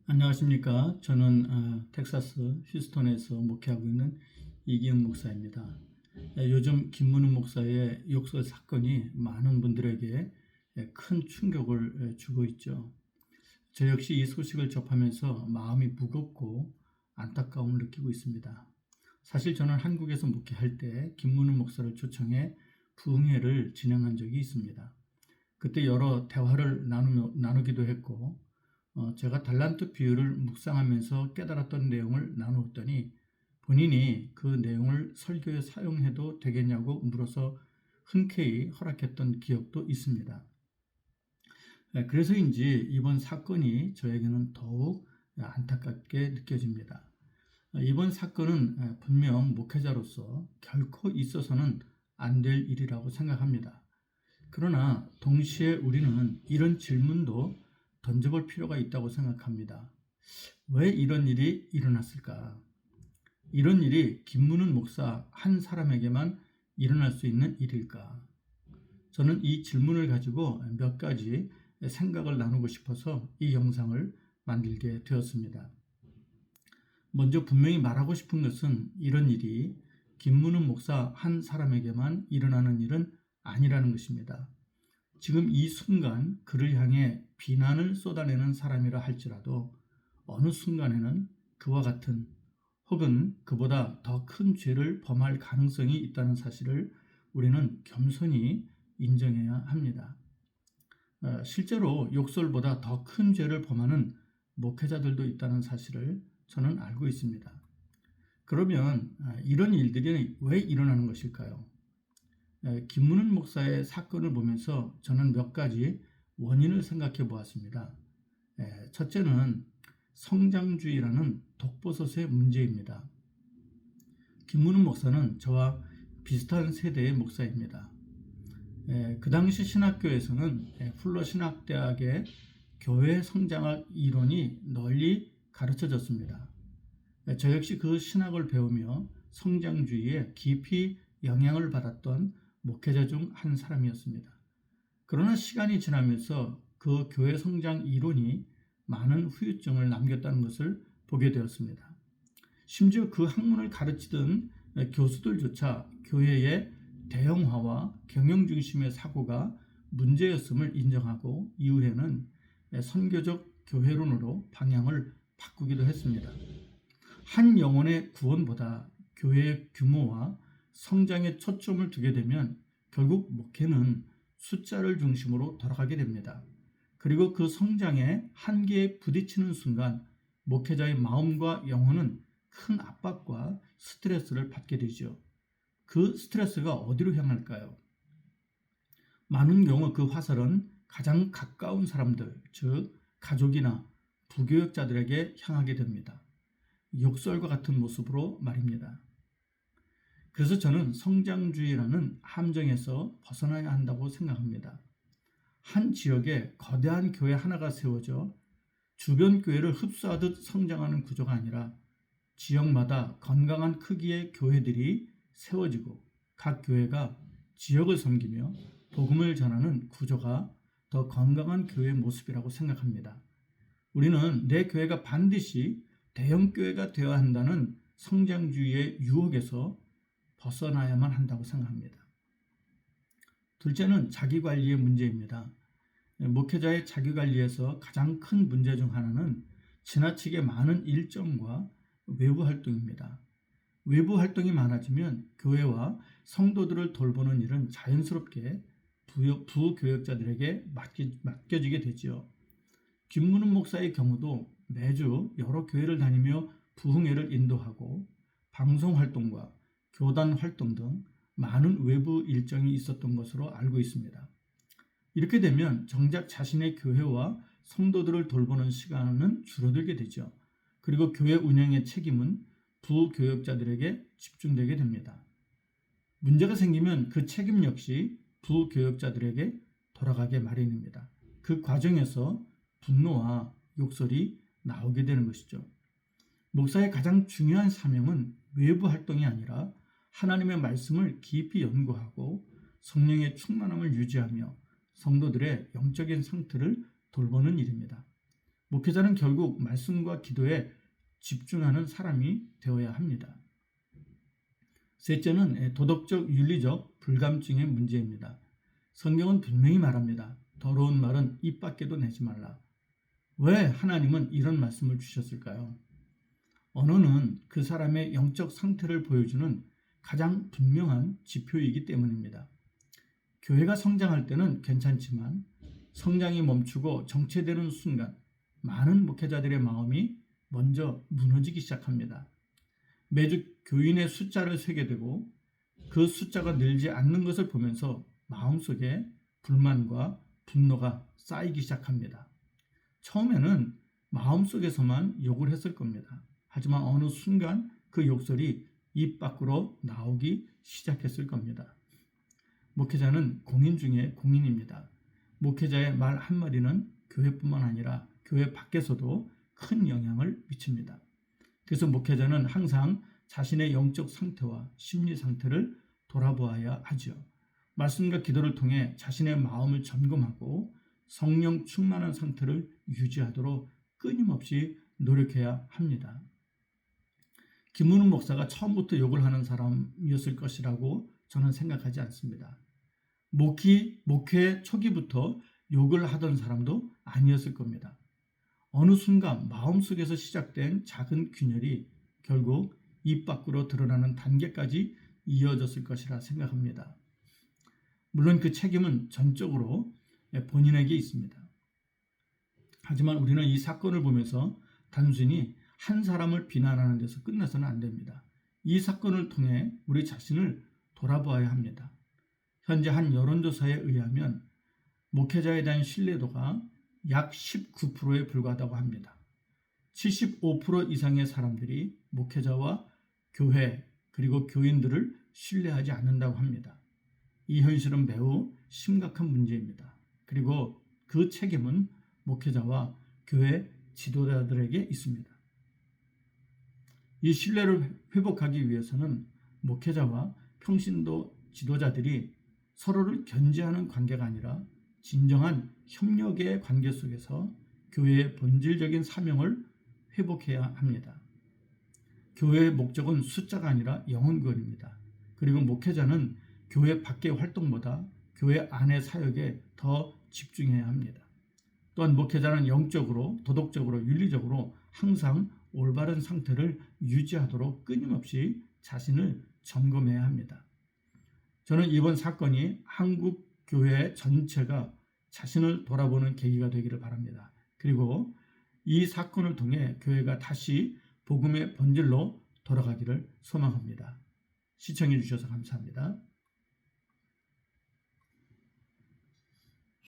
안녕하십니까. 저는 텍사스 휴스턴에서 목회하고 있는 이기영 목사입니다. 요즘 김문훈 목사의 욕설 사건이 많은 분들에게 큰 충격을 주고 있죠. 저 역시 이 소식을 접하면서 마음이 무겁고 안타까움을 느끼고 있습니다. 사실 저는 한국에서 목회할 때 김문훈 목사를 초청해 부흥회를 진행한 적이 있습니다. 그때 여러 대화를 나누기도 했고 제가 달란트 비유를 묵상하면서 깨달았던 내용을 나누었더니 본인이 그 내용을 설교에 사용해도 되겠냐고 물어서 흔쾌히 허락했던 기억도 있습니다. 그래서인지 이번 사건이 저에게는 더욱 안타깝게 느껴집니다. 이번 사건은 분명 목회자로서 결코 있어서는 안 될 일이라고 생각합니다. 그러나 동시에 우리는 이런 질문도 던져볼 필요가 있다고 생각합니다. 왜 이런 일이 일어났을까? 이런 일이 김문훈 목사 한 사람에게만 일어날 수 있는 일일까? 저는 이 질문을 가지고 몇 가지 생각을 나누고 싶어서 이 영상을 만들게 되었습니다. 먼저 분명히 말하고 싶은 것은 이런 일이 김문훈 목사 한 사람에게만 일어나는 일은 아니라는 것입니다. 지금 이 순간 그를 향해 비난을 쏟아내는 사람이라 할지라도 어느 순간에는 그와 같은 혹은 그보다 더 큰 죄를 범할 가능성이 있다는 사실을 우리는 겸손히 인정해야 합니다. 실제로 욕설보다 더 큰 죄를 범하는 목회자들도 있다는 사실을 저는 알고 있습니다. 그러면 이런 일들이 왜 일어나는 것일까요? 김문훈 목사의 사건을 보면서 저는 몇 가지 원인을 생각해 보았습니다. 첫째는 성장주의라는 독버섯의 문제입니다. 김문훈 목사는 저와 비슷한 세대의 목사입니다. 그 당시 신학교에서는 풀러 신학대학의 교회 성장학 이론이 널리 가르쳐졌습니다. 저 역시 그 신학을 배우며 성장주의에 깊이 영향을 받았던 목회자 중 한 사람이었습니다. 그러나 시간이 지나면서 그 교회 성장 이론이 많은 후유증을 남겼다는 것을 보게 되었습니다. 심지어 그 학문을 가르치던 교수들조차 교회의 대형화와 경영 중심의 사고가 문제였음을 인정하고 이후에는 선교적 교회론으로 방향을 바꾸기도 했습니다. 한 영혼의 구원보다 교회의 규모와 성장에 초점을 두게 되면 결국 목회는 숫자를 중심으로 돌아가게 됩니다. 그리고 그 성장의 한계에 부딪히는 순간 목회자의 마음과 영혼은 큰 압박과 스트레스를 받게 되죠. 그 스트레스가 어디로 향할까요? 많은 경우 그 화살은 가장 가까운 사람들, 즉 가족이나 부교역자들에게 향하게 됩니다. 욕설과 같은 모습으로 말입니다. 그래서 저는 성장주의라는 함정에서 벗어나야 한다고 생각합니다. 한 지역에 거대한 교회 하나가 세워져 주변 교회를 흡수하듯 성장하는 구조가 아니라 지역마다 건강한 크기의 교회들이 세워지고 각 교회가 지역을 섬기며 복음을 전하는 구조가 더 건강한 교회의 모습이라고 생각합니다. 우리는 내 교회가 반드시 대형 교회가 되어야 한다는 성장주의의 유혹에서 벗어나야만 한다고 생각합니다. 둘째는 자기관리의 문제입니다. 목회자의 자기관리에서 가장 큰 문제 중 하나는 지나치게 많은 일정과 외부 활동입니다. 외부 활동이 많아지면 교회와 성도들을 돌보는 일은 자연스럽게 부교역자들에게 맡겨지게 되지요. 김문훈 목사의 경우도 매주 여러 교회를 다니며 부흥회를 인도하고 방송 활동과 교단 활동 등 많은 외부 일정이 있었던 것으로 알고 있습니다. 이렇게 되면 정작 자신의 교회와 성도들을 돌보는 시간은 줄어들게 되죠. 그리고 교회 운영의 책임은 부교역자들에게 집중되게 됩니다. 문제가 생기면 그 책임 역시 부교역자들에게 돌아가게 마련입니다. 그 과정에서 분노와 욕설이 나오게 되는 것이죠. 목사의 가장 중요한 사명은 외부 활동이 아니라 하나님의 말씀을 깊이 연구하고 성령의 충만함을 유지하며 성도들의 영적인 상태를 돌보는 일입니다. 목회자는 결국 말씀과 기도에 집중하는 사람이 되어야 합니다. 셋째는 도덕적, 윤리적 불감증의 문제입니다. 성경은 분명히 말합니다. 더러운 말은 입 밖에도 내지 말라. 왜 하나님은 이런 말씀을 주셨을까요? 언어는 그 사람의 영적 상태를 보여주는 가장 분명한 지표이기 때문입니다. 교회가 성장할 때는 괜찮지만 성장이 멈추고 정체되는 순간 많은 목회자들의 마음이 먼저 무너지기 시작합니다. 매주 교인의 숫자를 세게 되고 그 숫자가 늘지 않는 것을 보면서 마음속에 불만과 분노가 쌓이기 시작합니다. 처음에는 마음속에서만 욕을 했을 겁니다. 하지만 어느 순간 그 욕설이 입 밖으로 나오기 시작했을 겁니다. 목회자는 공인 중에 공인입니다. 목회자의 말 한마디는 교회뿐만 아니라 교회 밖에서도 큰 영향을 미칩니다. 그래서 목회자는 항상 자신의 영적 상태와 심리 상태를 돌아보아야 하죠. 말씀과 기도를 통해 자신의 마음을 점검하고 성령 충만한 상태를 유지하도록 끊임없이 노력해야 합니다. 김문훈 목사가 처음부터 욕을 하는 사람이었을 것이라고 저는 생각하지 않습니다. 목회 초기부터 욕을 하던 사람도 아니었을 겁니다. 어느 순간 마음속에서 시작된 작은 균열이 결국 입 밖으로 드러나는 단계까지 이어졌을 것이라 생각합니다. 물론 그 책임은 전적으로 본인에게 있습니다. 하지만 우리는 이 사건을 보면서 단순히 한 사람을 비난하는 데서 끝나서는 안 됩니다. 이 사건을 통해 우리 자신을 돌아보아야 합니다. 현재 한 여론조사에 의하면 목회자에 대한 신뢰도가 약 19%에 불과하다고 합니다. 75% 이상의 사람들이 목회자와 교회 그리고 교인들을 신뢰하지 않는다고 합니다. 이 현실은 매우 심각한 문제입니다. 그리고 그 책임은 목회자와 교회 지도자들에게 있습니다. 이 신뢰를 회복하기 위해서는 목회자와 평신도 지도자들이 서로를 견제하는 관계가 아니라 진정한 협력의 관계 속에서 교회의 본질적인 사명을 회복해야 합니다. 교회의 목적은 숫자가 아니라 영혼 구원입니다. 그리고 목회자는 교회 밖의 활동보다 교회 안의 사역에 더 집중해야 합니다. 또한 목회자는 영적으로, 도덕적으로, 윤리적으로 항상 올바른 상태를 유지하도록 끊임없이 자신을 점검해야 합니다. 저는 이번 사건이 한국 교회 전체가 자신을 돌아보는 계기가 되기를 바랍니다. 그리고 이 사건을 통해 교회가 다시 복음의 본질로 돌아가기를 소망합니다. 시청해 주셔서 감사합니다.